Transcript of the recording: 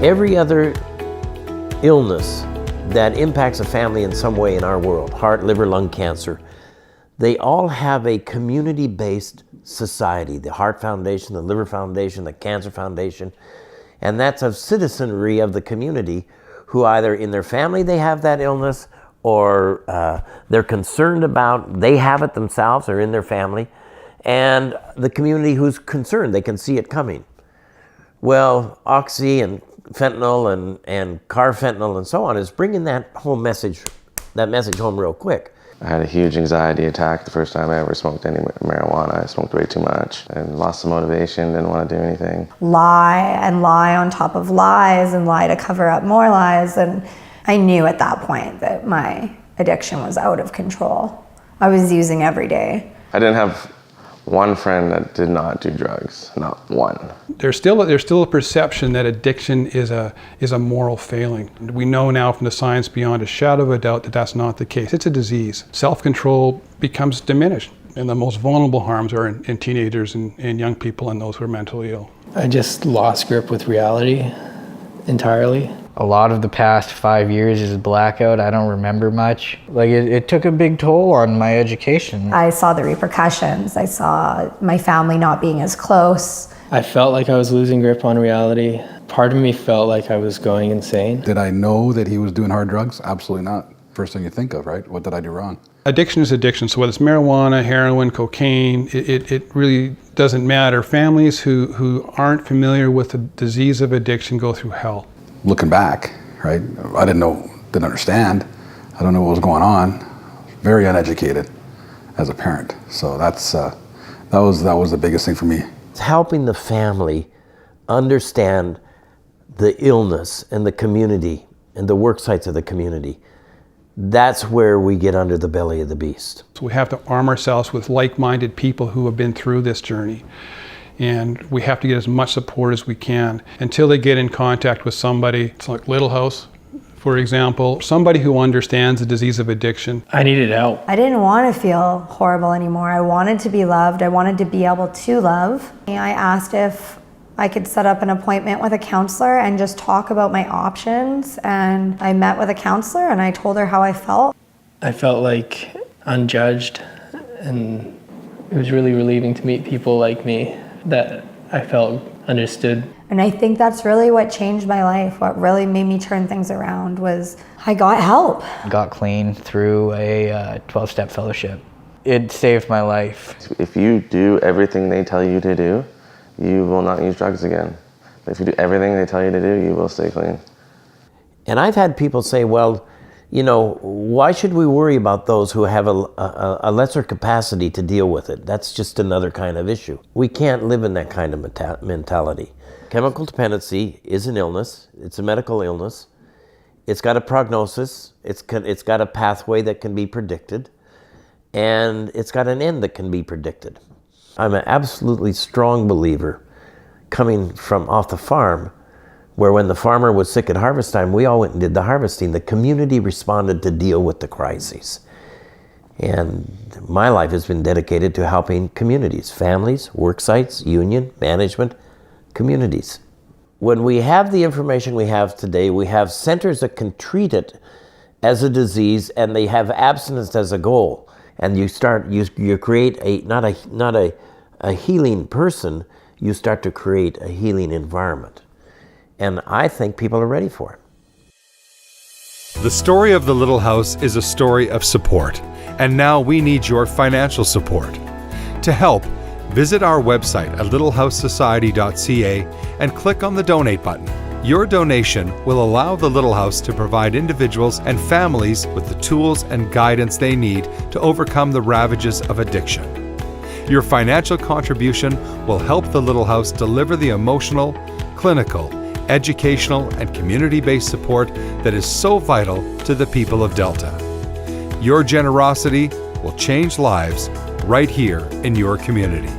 Every other illness that impacts a family in some way in our world, heart, liver, lung cancer, they all have a community-based society, the Heart Foundation, the Liver Foundation, the Cancer Foundation, and that's a citizenry of the community who either in their family they have that illness or they're concerned about, they have it themselves or in their family, and the community who's concerned, they can see it coming. Well, oxy and fentanyl and carfentanil and so on is bringing that message home real quick. I had a huge anxiety attack the first time I ever smoked any marijuana. I smoked way too much and lost the motivation, didn't want to do anything. Lie and lie on top of lies and lie to cover up more lies. And I knew at that point that my addiction was out of control. I was using every day. I didn't have one friend that did not do drugs, not one. There's still a perception that addiction is a moral failing. We know now from the science beyond a shadow of a doubt that that's not the case. It's a disease. Self-control becomes diminished, and the most vulnerable harms are in teenagers and young people and those who are mentally ill. I just lost grip with reality entirely. A lot of the past 5 years is blackout. I don't remember much. Like it took a big toll on my education. I saw the repercussions. I saw my family not being as close. I felt like I was losing grip on reality. Part of me felt like I was going insane. Did I know that he was doing hard drugs? Absolutely not. First thing you think of, right? What did I do wrong? Addiction is addiction, so whether it's marijuana, heroin, cocaine, it really doesn't matter. Families who aren't familiar with the disease of addiction go through hell. Looking back, right? I didn't understand. I don't know what was going on. Very uneducated as a parent. So that was the biggest thing for me. It's helping the family understand the illness and the community and the work sites of the community. That's where we get under the belly of the beast. So we have to arm ourselves with like-minded people who have been through this journey. And we have to get as much support as we can until they get in contact with somebody. It's like Little House, for example, somebody who understands the disease of addiction. I needed help. I didn't want to feel horrible anymore. I wanted to be loved. I wanted to be able to love. I asked if I could set up an appointment with a counselor and just talk about my options. And I met with a counselor and I told her how I felt. I felt like unjudged, and it was really relieving to meet people like me that I felt understood. And I think that's really what changed my life. What really made me turn things around was I got help. Got clean through a 12-step fellowship. It saved my life. If you do everything they tell you to do, you will not use drugs again. But if you do everything they tell you to do, you will stay clean. And I've had people say, well, you know, why should we worry about those who have a lesser capacity to deal with it? That's just another kind of issue. We can't live in that kind of mentality. Chemical dependency is an illness. It's a medical illness. It's got a prognosis. It's got a pathway that can be predicted. And it's got an end that can be predicted. I'm an absolutely strong believer, coming from off the farm, where when the farmer was sick at harvest time, we all went and did the harvesting. The community responded to deal with the crises. And my life has been dedicated to helping communities, families, work sites, union, management, communities. When we have the information we have today, we have centers that can treat it as a disease, and they have abstinence as a goal. And you create not a healing person, you start to create a healing environment. And I think people are ready for it. The story of the Little House is a story of support, and now we need your financial support. To help, visit our website at littlehousesociety.ca and click on the donate button. Your donation will allow the Little House to provide individuals and families with the tools and guidance they need to overcome the ravages of addiction. Your financial contribution will help the Little House deliver the emotional, clinical, educational, and community-based support that is so vital to the people of Delta. Your generosity will change lives right here in your community.